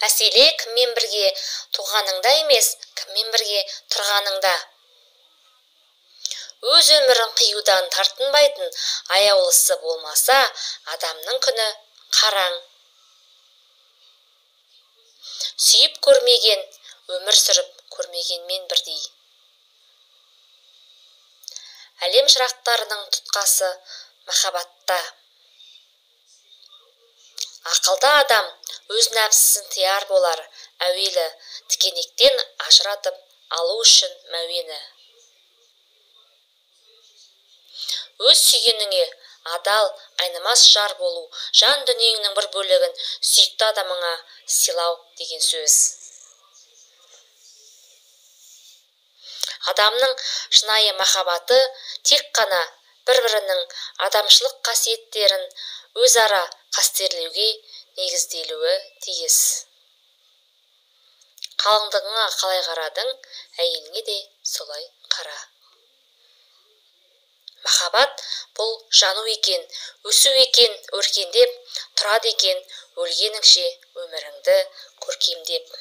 Мәселе кіммен бірге туғаныңда емес, кіммен бірге тұрғаныңда. Өз өмірін қиюдан тартынбайтын аяулысы болмаса, адамның күні қараң. Сүйіп көрмеген, өмір сүріп көрмегенмен бірдей. Әлем шырақтарының тұтқасы махаббатта. Ақылды адам өз нәпсісін тияр болар, әуелі тікенектен ажыратып алу үшін мәуені. Өз сүйгеніңе адал, айнымас жар болу, жан дүниеңнің бір бөлігін сүйікті адамыңа сыйлау деген сөз. Адамның шынайы махаббаты тек қана бір-бірінің адамшылық қасиеттерін өзара қастерлеуге негізделуі тиіс. Қалыңдығыңа қалай қарадың, әйеліңе де солай қара. Махаббат бұл жану екен, өсу екен, өркендеп, тұрады екен, өлгеніңше өміріңді көркемдеп.